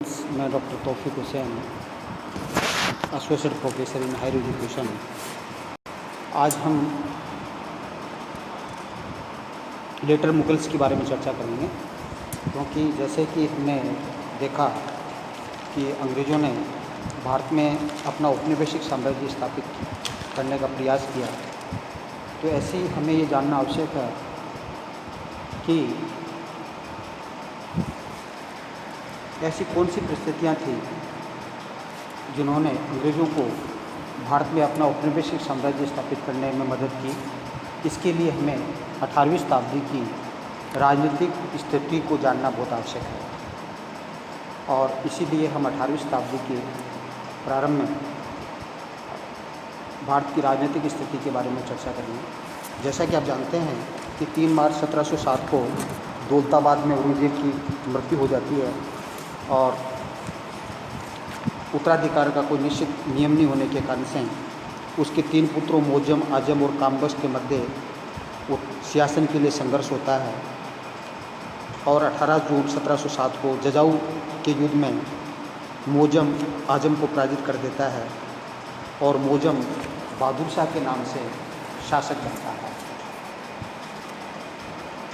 मैं doctor Taufiq Hussain, associate professor in higher education. आज हम लेटर मुगल्स के बारे में चर्चा करेंगे, क्योंकि जैसे कि हमने देखा कि अंग्रेज़ों ने भारत में अपना औपनिवेशिक साम्राज्य स्थापित करने का प्रयास किया, तो ऐसे ही हमें ये जानना आवश्यक है कि ऐसी कौन सी परिस्थितियाँ थी जिन्होंने अंग्रेज़ों को भारत में अपना औपनिवेशिक साम्राज्य स्थापित करने में मदद की। इसके लिए हमें 18वीं शताब्दी की राजनीतिक स्थिति को जानना बहुत आवश्यक है, और इसीलिए हम 18वीं शताब्दी के प्रारंभ में भारत की राजनीतिक स्थिति के बारे में चर्चा करेंगे। जैसा कि आप जानते हैं कि 3 मार्च 1707 को दौलताबाद में औरंगज़ेब की मृत्यु हो जाती है, और उत्तराधिकार का कोई निश्चित नियम नहीं होने के कारण से उसके 3 पुत्रों मोजम, आजम और काम्बस के मध्य सियासन के लिए संघर्ष होता है। और 18 जून 1707 को जजाऊ के युद्ध में मोजम आजम को पराजित कर देता है, और मोजम बहादुर शाह के नाम से शासक बनता है।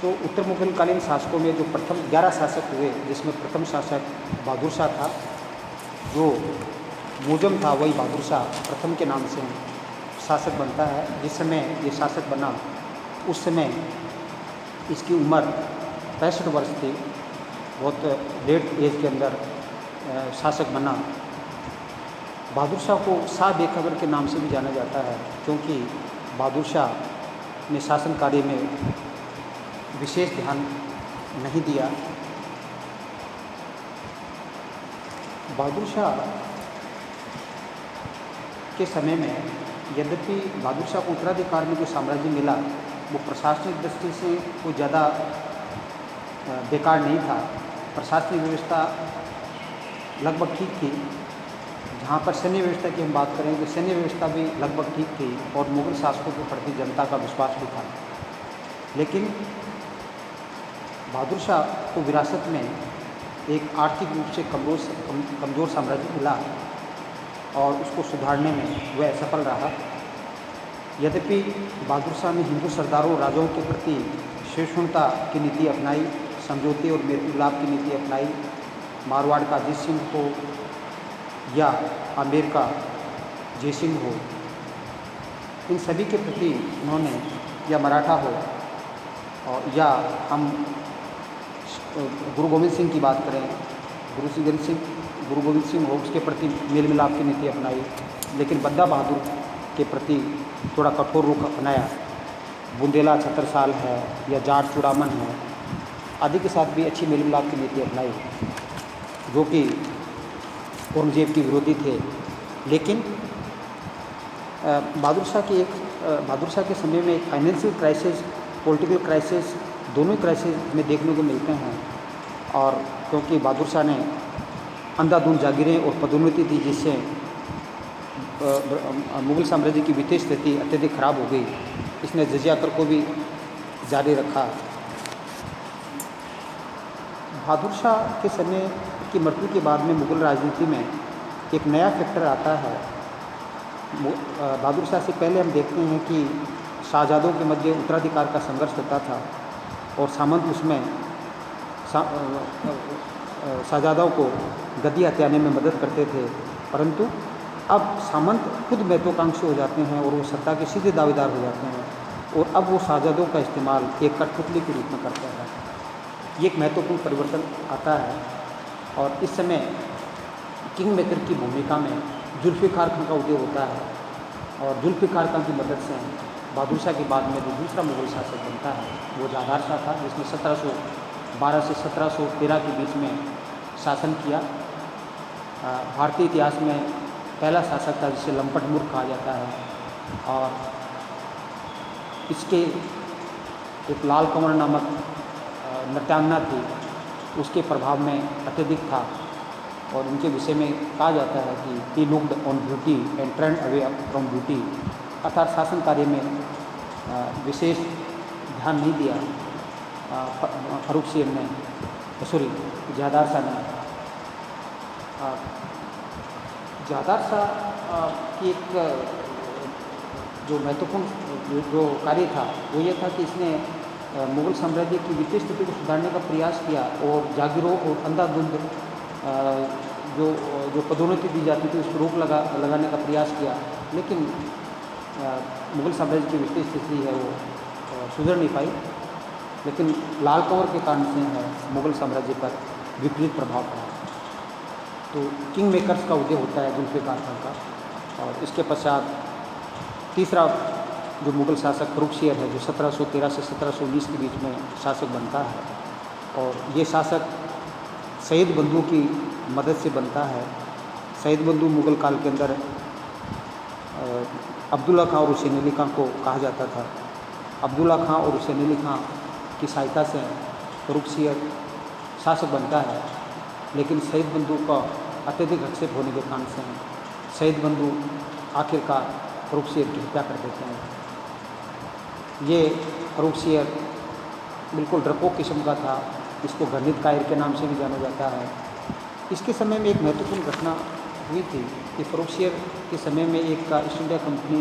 तो उत्तर मुगलकालीन शासकों में जो प्रथम 11 शासक हुए, जिसमें प्रथम शासक बहादुर शाह था, जो मोजम था वही बहादुर शाह प्रथम के नाम से शासक बनता है। जिस समय ये शासक बना उस समय इसकी उम्र 65 वर्ष थी, बहुत लेट एज के अंदर शासक बना। बहादुर शाह को शाह बेखबर के नाम से भी जाना जाता है, क्योंकि बहादुर शाह ने शासन कार्य में विशेष ध्यान नहीं दिया। बहादुर शाह के समय में यद्यपि बहादुर शाह को उत्तराधिकार में जो साम्राज्य मिला वो प्रशासनिक दृष्टि से कोई ज़्यादा बेकार नहीं था। प्रशासनिक व्यवस्था लगभग ठीक थी। जहाँ पर सैन्य व्यवस्था की हम बात करें तो सैन्य व्यवस्था भी लगभग ठीक थी, और मुग़ल शासकों के प्रति जनता का विश्वास भी था। लेकिन बहादुर शाह को विरासत में एक आर्थिक रूप से कमज़ोर साम्राज्य मिला, और उसको सुधारने में वह असफल रहा। यद्यपि बहादुर शाह ने हिंदू सरदारों राजाओं के प्रति सहिष्णुता की नीति अपनाई, समझौते और मेलमिलाप की नीति अपनाई। मारवाड़ का अजीत सिंह हो या आमेर का जयसिंह हो, इन सभी के प्रति उन्होंने, या मराठा हो, और या हम गुरु गोविंद सिंह की बात करें, गुरु गोविंद सिंह हो, उसके प्रति मेल मिलाप की नीति अपनाई। लेकिन बंदा बहादुर के प्रति थोड़ा कठोर रुख अपनाया। बुंदेला छत्रसाल है या जाट चूड़ामन है आदि के साथ भी अच्छी मेल मिलाप की नीति अपनाई, जो कि औरंगज़ेब के विरोधी थे। लेकिन बहादुर शाह के समय में एक फाइनेंशियल क्राइसिस, पॉलिटिकल क्राइसिस, दोनों क्राइसिस में देखने को मिलते हैं। और क्योंकि बहादुर शाह ने अंधाधुंध जागीरें और पदोन्नति दी, जिससे मुग़ल साम्राज्य की वित्तीय स्थिति अत्यधिक खराब हो गई। इसने जजिया कर को भी जारी रखा। बहादुर शाह के समय की मृत्यु के बाद में मुग़ल राजनीति में एक नया फैक्टर आता है। बहादुर शाह से पहले हम देखते हैं कि शाहजादों के मध्य उत्तराधिकार का संघर्ष होता था, और सामंत उसमें शाहजादों को गद्दी हथियाने में मदद करते थे। परंतु अब सामंत खुद महत्वाकांक्षी हो जाते हैं और वो सत्ता के सीधे दावेदार हो जाते हैं, और अब वो शाहजादों का इस्तेमाल एक कठपुतली के रूप में करते हैं। ये एक महत्वपूर्ण परिवर्तन आता है, और इस समय किंग मेकर की भूमिका में जुल्फ़िकार खां का उदय होता है, और जुल्फ़िकार खां की मदद से बहादुर शाह के बाद में जो दूसरा मुग़ल शासक बनता है वो जहादार शाह था, जिसने 1712 से 1713 के बीच में शासन किया। भारतीय इतिहास में पहला शासक था जिसे लंपट मूर्ख कहा जाता है, और इसके एक लाल कंवर नामक नृत्यांगना थी, उसके प्रभाव में अत्यधिक था, और उनके विषय में कहा जाता है कि he looked on beauty and turn away from beauty, अर्थात शासन कार्य में विशेष ध्यान नहीं दिया जहादार शाह ने। जादार शाह की एक जो महत्वपूर्ण जो कार्य था वो ये था कि इसने मुग़ल साम्राज्य की वित्तीय स्थिति को सुधारने का प्रयास किया और जागीरों और अंधाधुंध जो जो पदोन्नति दी जाती थी उस पर रोक लगाने का प्रयास किया, लेकिन मुग़ल साम्राज्य की वित्तीय स्थिति है वो सुधर नहीं पाई। लेकिन लाल कंवर के कारण से है मुग़ल साम्राज्य पर विपरीत प्रभाव पड़ा। तो किंग मेकर्स का उदय होता है जुल्फ़िकार खान का, और इसके पश्चात तीसरा जो मुग़ल शासक फ़र्रुखसियर है, जो 1713 से 1719 के बीच में शासक बनता है, और ये शासक सैयद बंधु की मदद से बनता है। सैयद बंधु मुग़ल काल के अंदर अब्दुल्ला खां और हुसैन अली खां को कहा जाता था। अब्दुल्ला खां और हुसैन अली खां की सहायता से फ़र्रुखसियर शासक बनता है, लेकिन सैयद बंधु का अत्यधिक हस्तक्षेप होने के कारण से सैयद बंधु आखिरकार फ़र्रुखसियर की हत्या कर देते हैं। ये फ़र्रुखसियर बिल्कुल डरपोक किस्म का था, इसको घृणित कायर के नाम से भी जाना जाता है। इसके समय में एक महत्वपूर्ण घटना हुई थी कि फ़र्रुखसियर के समय में एक ईस्ट इंडिया कंपनी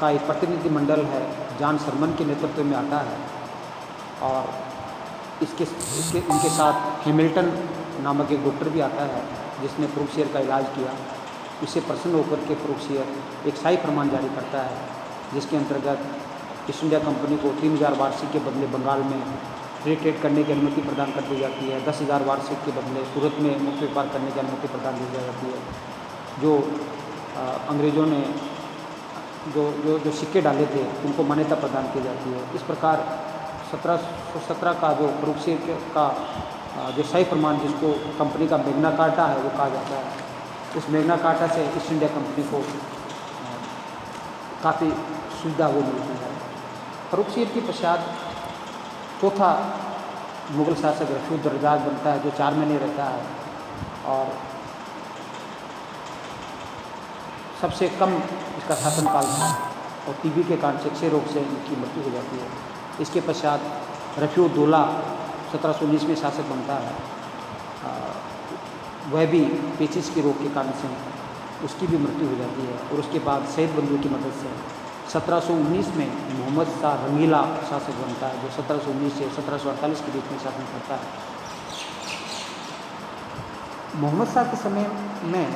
का एक प्रतिनिधिमंडल है जॉन सरमन के नेतृत्व में आता है, और इनके साथ हैमिल्टन नामक एक डॉक्टर भी आता है जिसने फ़र्रुखसियर का इलाज किया। इससे प्रसन्न होकर के फ़र्रुखसियर एक शाही फरमान जारी करता है, जिसके अंतर्गत ईस्ट इंडिया कंपनी को 3000 वार्षिक के बदले बंगाल में फ्री ट्रेड करने की अनुमति प्रदान कर दी जाती है। 10,000 वार्षिक के बदले सूरत में मुक्त व्यापार करने की अनुमति प्रदान की जाती है। जो अंग्रेज़ों ने जो सिक्के डाले थे उनको मान्यता प्रदान की जाती है। इस प्रकार 1717 का जो फ़र्रुखसियर का जो शाही फरमान, जिसको कंपनी का मैग्ना कार्टा है वो कहा जाता है, उस मैग्ना कार्टा से ईस्ट इंडिया कंपनी को काफ़ी सुविधा वो मिलती है। फ़र्रुखसियर के पश्चात चौथा मुग़ल शासक रफ़ीउद्दर्राज बनता है, जो 4 महीने रहता है, और सबसे कम इसका शासनकाल था, और टीबी के कारण से क्षय रोग से इनकी मृत्यु हो जाती है। इसके पश्चात रफ़ीउद्दौला 1719 में शासक बनता है। वह भी पेचिश के रोग के कारण से उसकी भी मृत्यु हो जाती है। और उसके बाद सैयद बंधु की मदद से 1719 में मोहम्मद शाह रंगीला शासक बनता है, जो 1719 से 1748 के बीच में शासन करता है। मोहम्मद शाह के समय में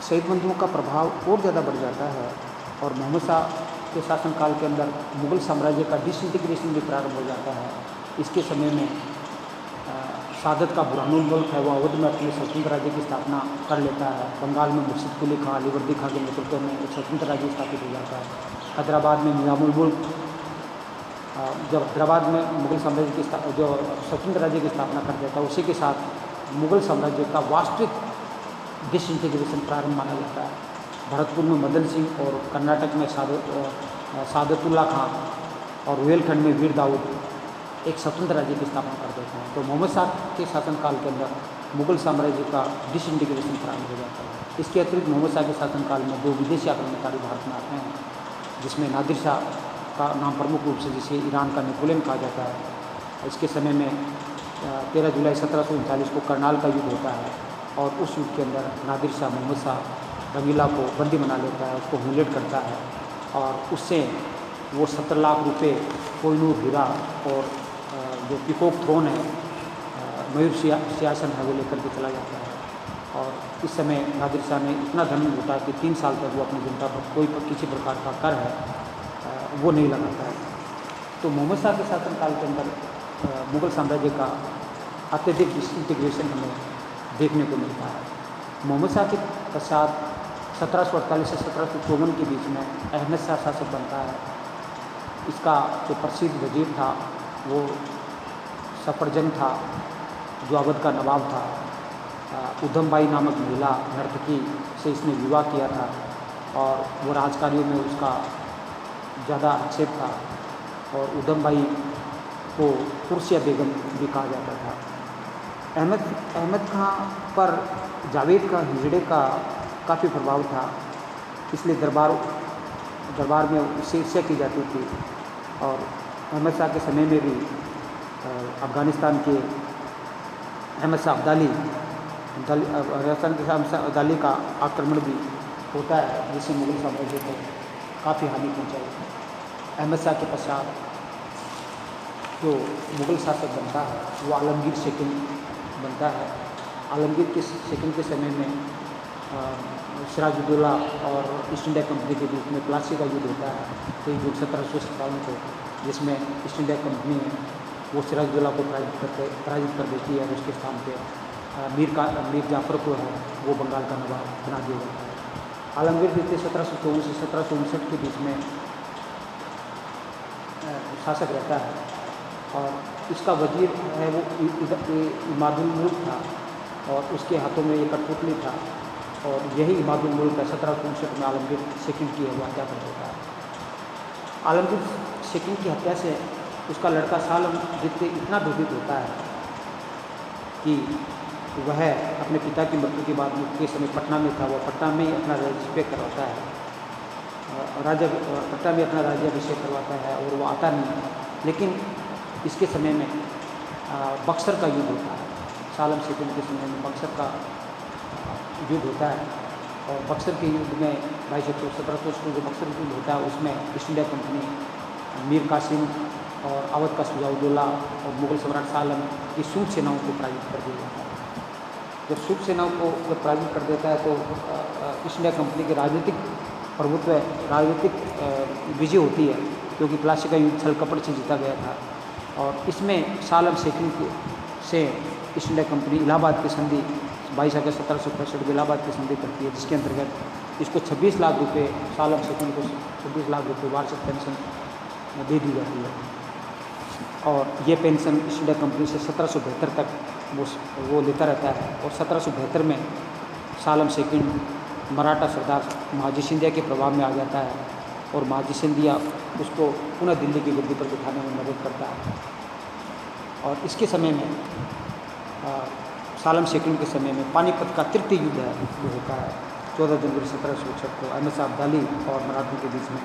सैयद बंधुओं का प्रभाव और ज़्यादा बढ़ जाता है, और मोहम्मद शाह के शासनकाल के अंदर मुग़ल साम्राज्य का डिसइंटीग्रेशन भी प्रारंभ हो जाता है। इसके समय में सादत का बुरहानुल मुल्क है वो अवध में अपने स्वतंत्र राज्य की स्थापना कर लेता है। बंगाल में मुर्शिद कुली खां, अलीवर्दी खां के नेतृत्व में एक स्वतंत्र राज्य स्थापित हो जाता है। हैदराबाद में निज़ामुल मुल्क, जब हैदराबाद में मुग़ल साम्राज्य की जो स्वतंत्र राज्य की स्थापना कर देता है, उसी के साथ मुग़ल साम्राज्य का वास्तविक डिसइंटीग्रेशन प्रारंभ माना जाता है। भरतपुर में मदन सिंह और कर्नाटक में सादतुल्ला खां और रुहेलखंड में वीर दाऊद एक स्वतंत्र राज्य की स्थापना कर देते हैं। तो मोहम्मद शाह के शासनकाल के अंदर मुग़ल साम्राज्य का डिसइंटीग्रेशन प्रारंभ हो जाता है। इसके अतिरिक्त मोहम्मद शाह के शासनकाल में 2 विदेशी आक्रमणकारी भारत में आते हैं, जिसमें नादिर शाह का नाम प्रमुख रूप से, जिसे ईरान का नेपोलियन कहा जाता है। इसके समय में 13 जुलाई 1739 को करनाल का युद्ध होता है, और उस युद्ध के अंदर नादिर शाह मोहम्मद शाह रंगीला को बंदी बना लेता है, उसको ह्यूमिलेट करता है, और उससे वो 17 लाख रुपये, कोहिनूर हीरा और जो पीकॉक थ्रोन है, मयूर सिंहासन है, वो लेकर के चला जाता है। और इस समय नादिर शाह ने इतना धन लूटा कि 3 साल तक वो अपनी जनता पर कोई किसी प्रकार का कर है वो नहीं लगाता है। तो मोहम्मद शाह के शासनकाल के अंदर मुग़ल साम्राज्य का अत्यधिक डिसइंटीग्रेशन हमें देखने को मिलता है। मोहम्मद शाह के पश्चात 1748 से 1754 के बीच में अहमद शाह शासक बनता है। इसका जो प्रसिद्ध वजीर था वो सफरजंग था, जो अवध का नवाब था। उधमबाई नामक महिला नर्तकी से इसने विवाह किया था, और वो राजकार्यों में उसका ज़्यादा आक्षेप था, और उधमबाई को कुर्सिया बेगम भी कहा जाता था। अहमद खां पर जावेद का हिजड़े का काफ़ी प्रभाव था, इसलिए दरबार में उससे ईर्ष्या की जाती थी। और अहमद शाह के समय में भी अफ़गानिस्तान के अहमद शाह अब्दाली राजस्थान के साथ अब्दाली का आक्रमण भी होता है, जिससे मुगल साम्राज्य को काफ़ी हानि पहुंचाई। अहमद शाह के पश्चात जो मुगल शासक बनता है वो आलमगीर सेकंड बनता है। आलमगीर के सेकंड के समय में सिराजुद्दौला और ईस्ट इंडिया कंपनी के बीच में प्लासी का युद्ध होता है, तो युद्ध 1757 को, जिसमें ईस्ट इंडिया कंपनी वो सिराजुद्दौला को पराजित कर देती है और उसके स्थान पे मीर जाफ़र को है वो बंगाल का नवाब बना दिया जाता है। आलमगीर द्वितीय 1754 से 1759 के बीच में शासक रहता है और इसका वजीर है वो इमादुल मुल्क था और उसके हाथों में ये कठपुतली था और यही इमादुल मुल्क है 1759 में आलमगीर सेकंड की वो हत्या कर देता है। आलमगीर सेकंड की हत्या से उसका लड़का सालम द्वितीय इतना भयभीत होता है कि वह अपने पिता की मृत्यु के बाद के समय पटना में था, वो पटना में ही अपना राज्याभिषेक करवाता है, पटना में अपना राज्याभिषेक करवाता है और वो आता नहीं। लेकिन इसके समय में बक्सर का युद्ध होता है, सालम सेकंड के समय में बक्सर का युद्ध होता है और बक्सर के युद्ध में 1700 जो बक्सर युद्ध होता है उसमें East India Company Mir Qasim और अवध का शुजाउद्दौला और मुगल सम्राट सालम की सूट सेनाओं को पराजित कर दिया जाता है। जब सूट सेनाओं को जब पराजित कर देता है तो ईस्ट इंडिया कंपनी के राजनीतिक विजय होती है, क्योंकि प्लासी का युद्ध छल कपट से जीता गया था और इसमें सालम सेकंड से ईस्ट इंडिया कंपनी इलाहाबाद की संधि 22 अगस्त 1765 में इलाहाबाद की संधि करती है, जिसके अंतर्गत इसको 26 लाख रुपए सालम सेकंड को 26 लाख रुपए वार्षिक पेंशन दे दी जाती है और ये पेंशन ईस्ट इंडिया कंपनी से 1772 तक वो लेता रहता है और 1772 में सालम सेकंड मराठा सरदार महाजी सिंधिया के प्रभाव में आ जाता है और महाजी सिंधिया उसको पुनः दिल्ली की गद्दी पर बिठाने में मदद करता है। और इसके समय में सालम सेकंड के समय में पानीपत का तृतीय युद्ध है जो होता है 14 जनवरी 1761 को अहमद शाह अब्दाली और मराठों के बीच में।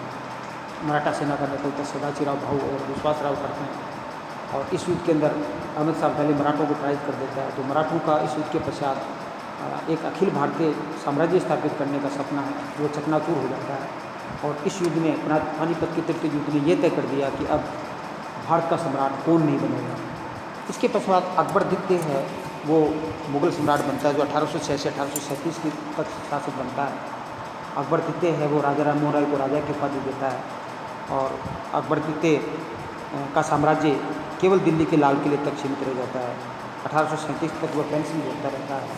मराठा सेना का नेतृत्व सदाशिवराव भाऊ और विश्वासराव करते हैं और इस युद्ध के अंदर अहमद शाह अब्दाली मराठों को पराजित कर देता है। तो मराठों का इस युद्ध के पश्चात एक अखिल भारतीय साम्राज्य स्थापित करने का सपना है वो चकनाचूर हो जाता है और इस युद्ध ने पानीपत के तृतीय युद्ध ने ये तय कर दिया कि अब भारत का सम्राट कौन नहीं बनेगा। इसके पश्चात अकबर द्वितीय है वो मुगल सम्राट बनता है, जो 1806 से 1837 तक शासक बनता है। अकबर द्वितीय है वो राजा राम मोहन राय को राजा की उपाधि देता है और अकबर द्वितीय का साम्राज्य केवल दिल्ली के लाल किले तक सीमित रह जाता है। 1837 तक वह पेंशन होता रहता है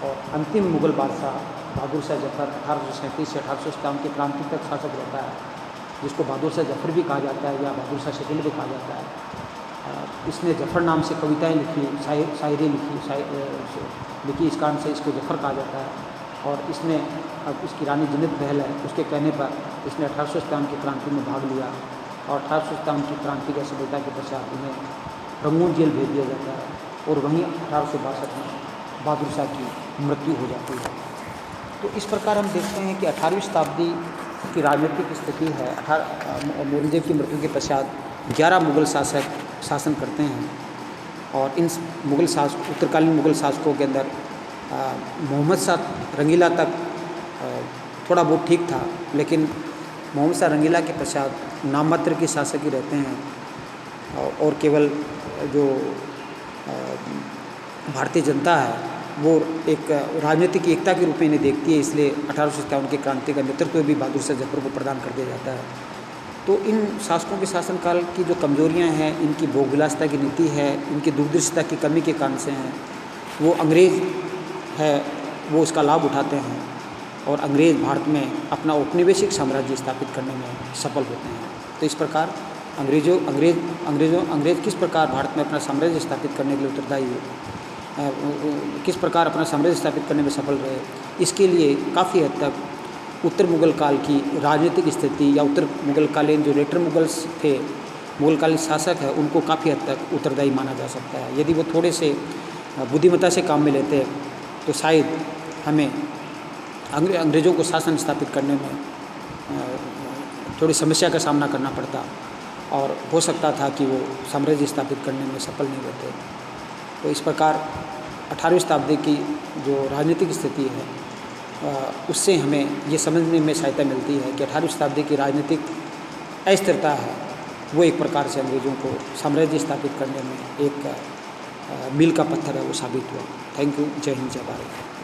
और अंतिम मुगल बादशाह बहादुर शाह जफर 1837 से 1857 की क्रांति तक शासक रहता है, जिसको बहादुर शाह जफर भी कहा जाता है या बहादुर शाह सेकंड भी कहा जाता है। इसने जफर नाम से कविताएं लिखी, शायरी लिखी, इस कारण से इसको जफर कहा जाता है। और इसने अब इसकी रानी जिन्नत बहल है, उसके कहने पर इसने 1857 की क्रांति में भाग लिया और 1857 की क्रांति की सफलता के पश्चात इन्हें रंगून जेल भेज दिया जाता है और वहीं 1862 में बहादुर शाह की मृत्यु हो जाती है। तो इस प्रकार हम देखते हैं कि 18वीं शताब्दी की राजनीतिक स्थिति है। औरंगजेब की मृत्यु के पश्चात 11 मुगल शासक शासन करते हैं और इन उत्तरकालीन मुगल शासकों के अंदर मोहम्मद शाह रंगीला तक थोड़ा बहुत ठीक था, लेकिन मोहम्मद शाह रंगीला के पश्चात नाममात्र के शासक ही रहते हैं और केवल जो भारतीय जनता है वो एक राजनीतिक एकता के रूप में इन्हें देखती है, इसलिए 1857 की क्रांति का नेतृत्व भी बहादुर शाह जफर को प्रदान कर दिया जाता है। तो इन शासकों के शासनकाल की जो कमजोरियां हैं, इनकी भोगविलासिता की नीति है, इनकी दूरदर्शिता की कमी के कारण से हैं, वो अंग्रेज़ है वो इसका लाभ उठाते हैं और अंग्रेज़ भारत में अपना औपनिवेशिक साम्राज्य स्थापित करने में सफल होते हैं। तो इस प्रकार अंग्रेज़ किस प्रकार भारत में अपना साम्राज्य स्थापित करने के लिए उत्तरदायी हुए, किस प्रकार अपना साम्राज्य स्थापित करने में सफल रहे, इसके लिए काफ़ी हद तक उत्तर मुगल काल की राजनीतिक स्थिति या उत्तर मुगलकालीन जो लेटर मुगल्स थे, मुगलकालीन शासक है, उनको काफ़ी हद तक उत्तरदायी माना जा सकता है। यदि वो थोड़े से बुद्धिमत्ता से काम में लेते तो शायद हमें अंग्रेज़ों को शासन स्थापित करने में थोड़ी समस्या का सामना करना पड़ता और हो सकता था कि वो साम्राज्य स्थापित करने में सफल नहीं होते। तो इस प्रकार 18वीं शताब्दी की जो राजनीतिक स्थिति है उससे हमें ये समझने में सहायता मिलती है कि 18वीं शताब्दी की राजनीतिक अस्थिरता है वो एक प्रकार से अंग्रेज़ों को साम्राज्य स्थापित करने में एक मील का पत्थर है, वो साबित हुआ। Thank you. जय हिंद, जय भारत।